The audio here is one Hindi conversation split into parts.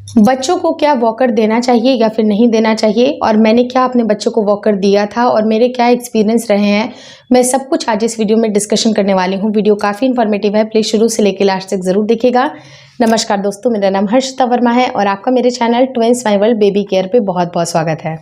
बच्चों को क्या वॉकर देना चाहिए या फिर नहीं देना चाहिए, और मैंने क्या अपने बच्चों को वॉकर दिया था और मेरे क्या एक्सपीरियंस रहे हैं, मैं सब कुछ आज इस वीडियो में डिस्कशन करने वाली हूँ। वीडियो काफ़ी इन्फॉर्मेटिव है, प्लीज़ शुरू से लेकर लास्ट तक ज़रूर देखिएगा। नमस्कार दोस्तों, मेरा नाम हर्षिता वर्मा है और आपका मेरे channel twins my world baby care पे बहुत बहुत स्वागत है।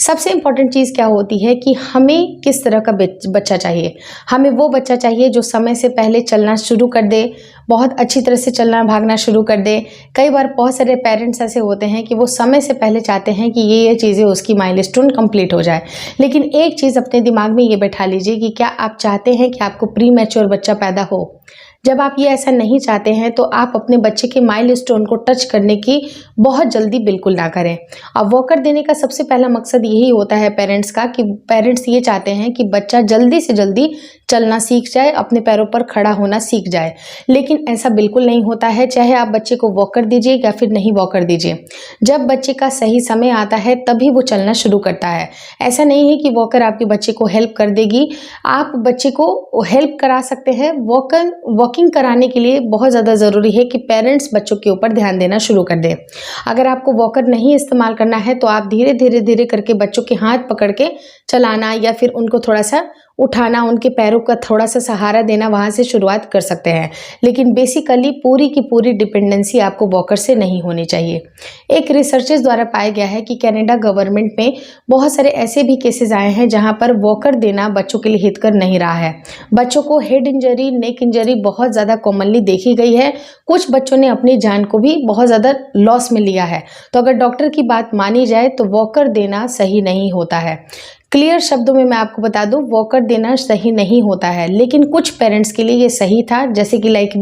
सबसे इम्पॉर्टेंट चीज़ क्या होती है कि हमें किस तरह का बच्चा चाहिए। हमें वो बच्चा चाहिए जो समय से पहले चलना शुरू कर दे, बहुत अच्छी तरह से चलना भागना शुरू कर दे। कई बार बहुत सारे पेरेंट्स ऐसे होते हैं कि वो समय से पहले चाहते हैं कि ये चीज़ें उसकी माइलस्टोन कंप्लीट हो जाए, लेकिन एक चीज़ अपने दिमाग में ये बैठा लीजिए कि क्या आप चाहते हैं कि आपको प्री मैच्योर बच्चा पैदा हो। जब आप ये ऐसा नहीं चाहते हैं तो आप अपने बच्चे के माइलस्टोन को टच करने की बहुत जल्दी बिल्कुल ना करें। अब वॉकर देने का सबसे पहला मकसद यही होता है पेरेंट्स का कि पेरेंट्स ये चाहते हैं कि बच्चा जल्दी से जल्दी चलना सीख जाए, अपने पैरों पर खड़ा होना सीख जाए, लेकिन ऐसा बिल्कुल नहीं होता है। चाहे आप बच्चे को वॉकर दीजिए या फिर नहीं वॉकर दीजिए, जब बच्चे का सही समय आता है तभी वो चलना शुरू करता है। ऐसा नहीं है कि वॉकर आपके बच्चे को हेल्प कर देगी, आप बच्चे को हेल्प करा सकते हैं। वॉकिंग कराने के लिए बहुत ज़्यादा ज़रूरी है कि पेरेंट्स बच्चों के ऊपर ध्यान देना शुरू कर दें। अगर आपको वॉकर नहीं इस्तेमाल करना है तो आप धीरे धीरे धीरे करके बच्चों के हाथ पकड़ के चलाना या फिर उनको थोड़ा सा उठाना, उनके पैरों का थोड़ा सा सहारा देना, वहाँ से शुरुआत कर सकते हैं। लेकिन बेसिकली पूरी की पूरी डिपेंडेंसी आपको वॉकर से नहीं होनी चाहिए। एक रिसर्चेस द्वारा पाया गया है कि कनाडा गवर्नमेंट में बहुत सारे ऐसे भी केसेस आए हैं जहाँ पर वॉकर देना बच्चों के लिए हितकर नहीं रहा है। बच्चों को हेड इंजरी, नेक इंजरी बहुत ज़्यादा कॉमनली देखी गई है। कुछ बच्चों ने अपनी जान को भी बहुत ज़्यादा लॉस में लिया है। तो अगर डॉक्टर की बात मानी जाए तो वॉकर देना सही नहीं होता है। क्लियर शब्दों में मैं आपको बता दूं, वॉकर देना सही नहीं होता है, लेकिन कुछ पेरेंट्स के लिए ये सही था। जैसे कि लाइक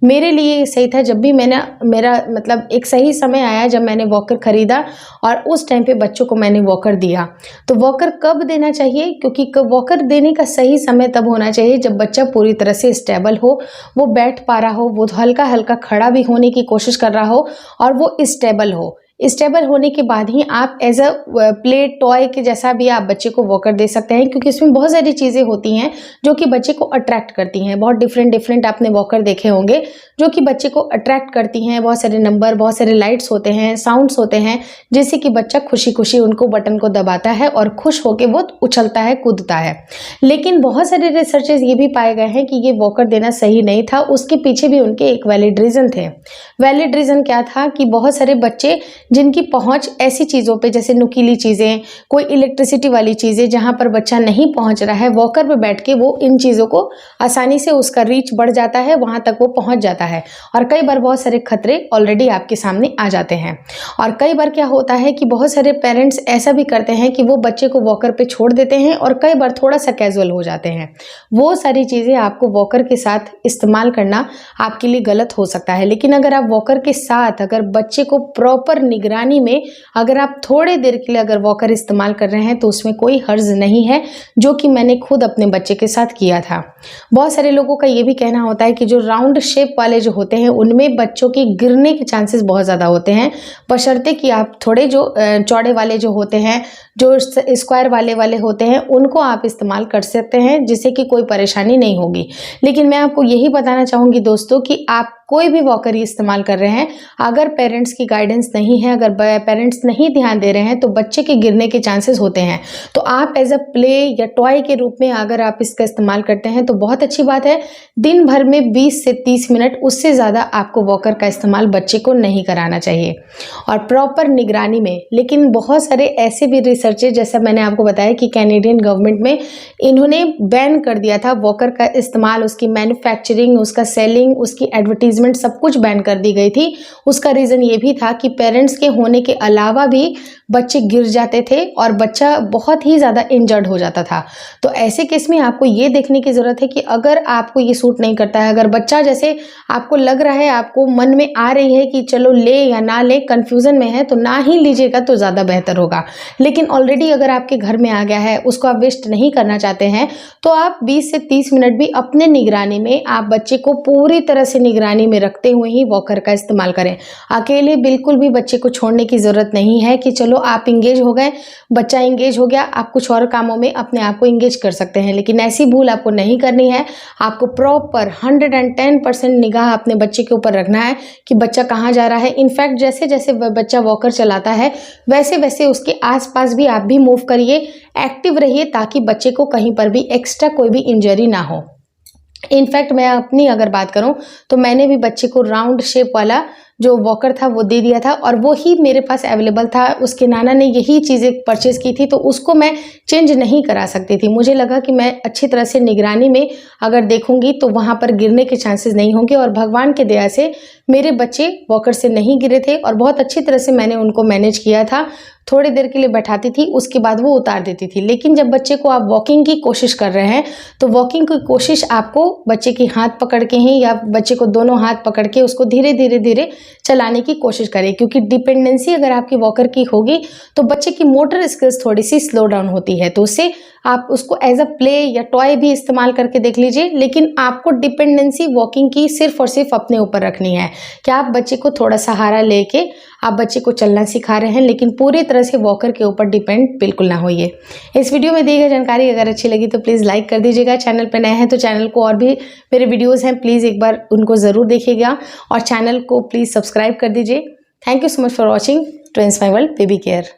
मेरे लिए ये सही था। जब भी मेरा मतलब एक सही समय आया जब मैंने वॉकर ख़रीदा और उस टाइम पे बच्चों को मैंने वॉकर दिया। तो वॉकर कब देना चाहिए, क्योंकि वॉकर देने का सही समय तब होना चाहिए जब बच्चा पूरी तरह से स्टेबल हो, वो बैठ पा रहा हो, वो हल्का हल्का खड़ा भी होने की कोशिश कर रहा हो और वो स्टेबल हो। स्टेबल होने के बाद ही आप एज अ प्ले टॉय के जैसा भी आप बच्चे को वॉकर दे सकते हैं, क्योंकि इसमें बहुत सारी चीज़ें होती हैं जो कि बच्चे को अट्रैक्ट करती हैं। बहुत डिफरेंट आपने वॉकर देखे होंगे जो कि बच्चे को अट्रैक्ट करती हैं। बहुत सारे नंबर, बहुत सारे लाइट्स होते हैं, साउंड्स होते हैं, जिससे कि बच्चा खुशी खुशी उनको बटन को दबाता है और खुश होकर वो उछलता है, कूदता है। लेकिन बहुत सारे रिसर्चेस ये भी पाए गए हैं कि ये वॉकर देना सही नहीं था। उसके पीछे भी उनके एक वैलिड रीज़न थे। वैलिड रीज़न क्या था कि बहुत सारे बच्चे जिनकी पहुंच ऐसी चीज़ों पे, जैसे नुकीली चीज़ें, कोई इलेक्ट्रिसिटी वाली चीज़ें जहां पर बच्चा नहीं पहुंच रहा है, वॉकर पे बैठ के वो इन चीज़ों को आसानी से, उसका रीच बढ़ जाता है, वहां तक वो पहुंच जाता है और कई बार बहुत सारे खतरे ऑलरेडी आपके सामने आ जाते हैं। और कई बार क्या होता है कि बहुत सारे पेरेंट्स ऐसा भी करते हैं कि वो बच्चे को वॉकर पे छोड़ देते हैं और कई बार थोड़ा सा कैजुअल हो जाते हैं। वो सारी चीज़ें आपको वॉकर के साथ इस्तेमाल करना आपके लिए गलत हो सकता है। लेकिन अगर आप वॉकर के साथ, अगर बच्चे को प्रॉपर निगरानी में अगर आप थोड़े देर के लिए अगर वॉकर इस्तेमाल कर रहे हैं तो उसमें कोई हर्ज नहीं है, जो कि मैंने खुद अपने बच्चे के साथ किया था। बहुत सारे लोगों का ये भी कहना होता है कि जो राउंड शेप वाले जो होते हैं उनमें बच्चों के गिरने के चांसेस बहुत ज़्यादा होते हैं, बशर्ते कि आप थोड़े जो चौड़े वाले जो होते हैं, जो स्क्वायर वाले होते हैं, उनको आप इस्तेमाल कर सकते हैं, जिससे कि कोई परेशानी नहीं होगी। लेकिन मैं आपको यही बताना चाहूँगी दोस्तों कि आप कोई भी वॉकर इस्तेमाल कर रहे हैं, अगर पेरेंट्स की गाइडेंस नहीं है, अगर पेरेंट्स नहीं ध्यान दे रहे हैं तो बच्चे के गिरने के चांसेस होते हैं। तो आप एज अ प्ले या टॉय के रूप में अगर आप इसका इस्तेमाल करते हैं तो बहुत अच्छी बात है। दिन भर में 20 से 30 मिनट, उससे ज़्यादा आपको वॉकर का इस्तेमाल बच्चे को नहीं कराना चाहिए और प्रॉपर निगरानी में। लेकिन बहुत सारे ऐसे भी रिसर्चेस, जैसा मैंने आपको बताया कि कैनेडियन गवर्नमेंट में इन्होंने बैन कर दिया था वॉकर का इस्तेमाल, उसकी मैन्युफैक्चरिंग, उसका सेलिंग, उसकी एडवर्टीजमेंट सब कुछ बैन कर दी गई थी। उसका रीज़न ये भी था कि पेरेंट्स के होने के अलावा भी बच्चे गिर जाते थे और बच्चा बहुत ही ज़्यादा इंजर्ड हो जाता था। तो ऐसे केस में आपको ये देखने की ज़रूरत है कि अगर आपको ये सूट नहीं करता है, अगर बच्चा जैसे आपको लग रहा है, आपको मन में आ रही है कि चलो ले या ना ले, कन्फ्यूज़न में है, तो ना ही लीजिएगा तो ज़्यादा बेहतर होगा। लेकिन ऑलरेडी अगर आपके घर में आ गया है, उसको आप वेस्ट नहीं करना चाहते हैं, तो आप 20 से 30 मिनट भी अपने निगरानी में, आप बच्चे को पूरी तरह से निगरानी निगरानी में रखते हुए ही वॉकर का इस्तेमाल करें। अकेले बिल्कुल भी बच्चे को छोड़ने की ज़रूरत नहीं है कि चलो आप इंगेज हो गए, बच्चा इंगेज हो गया, आप कुछ और कामों में अपने आप को इंगेज कर सकते हैं, लेकिन ऐसी भूल आपको नहीं करनी है। आपको प्रॉपर 110% निगाह अपने बच्चे के ऊपर रखना है कि बच्चा कहाँ जा रहा है। इनफैक्ट जैसे जैसे बच्चा वॉकर चलाता है वैसे वैसे उसके आसपास भी आप भी मूव करिए, एक्टिव रहिए, ताकि बच्चे को कहीं पर भी एक्स्ट्रा कोई भी इंजरी ना हो। इनफैक्ट मैं अपनी अगर बात करूं तो मैंने भी बच्चे को राउंड शेप वाला जो वॉकर था वो दे दिया था, और वो ही मेरे पास अवेलेबल था। उसके नाना ने यही चीज़ें परचेज़ की थी, तो उसको मैं चेंज नहीं करा सकती थी। मुझे लगा कि मैं अच्छी तरह से निगरानी में अगर देखूंगी तो वहाँ पर गिरने के चांसेस नहीं होंगे, और भगवान के दया से मेरे बच्चे वॉकर से नहीं गिरे थे और बहुत अच्छी तरह से मैंने उनको मैनेज किया था। थोड़ी देर के लिए बैठाती थी, उसके बाद वो उतार देती थी। लेकिन जब बच्चे को आप वॉकिंग की कोशिश कर रहे हैं तो वॉकिंग की कोशिश आपको बच्चे की हाथ पकड़ के ही या बच्चे को दोनों हाथ पकड़ के उसको धीरे धीरे धीरे चलाने की कोशिश करें, क्योंकि डिपेंडेंसी अगर आपकी वॉकर की होगी तो बच्चे की मोटर स्किल्स थोड़ी सी स्लो डाउन होती है। तो उससे आप उसको एज अ प्ले या टॉय भी इस्तेमाल करके देख लीजिए, लेकिन आपको डिपेंडेंसी वॉकिंग की सिर्फ और सिर्फ अपने ऊपर रखनी है कि आप बच्चे को थोड़ा सहारा लेके आप बच्चे को चलना सिखा रहे हैं, लेकिन पूरी तरह से वॉकर के ऊपर डिपेंड बिल्कुल ना होइए। इस वीडियो में दी गई जानकारी अगर अच्छी लगी तो प्लीज़ लाइक कर दीजिएगा। चैनल पर नए हैं तो चैनल को, और भी मेरे वीडियोज़ हैं प्लीज़ एक बार उनको ज़रूर देखिएगा, और चैनल को प्लीज़ सब्सक्राइब कर दीजिए। Thank you so much for watching twins my world baby care.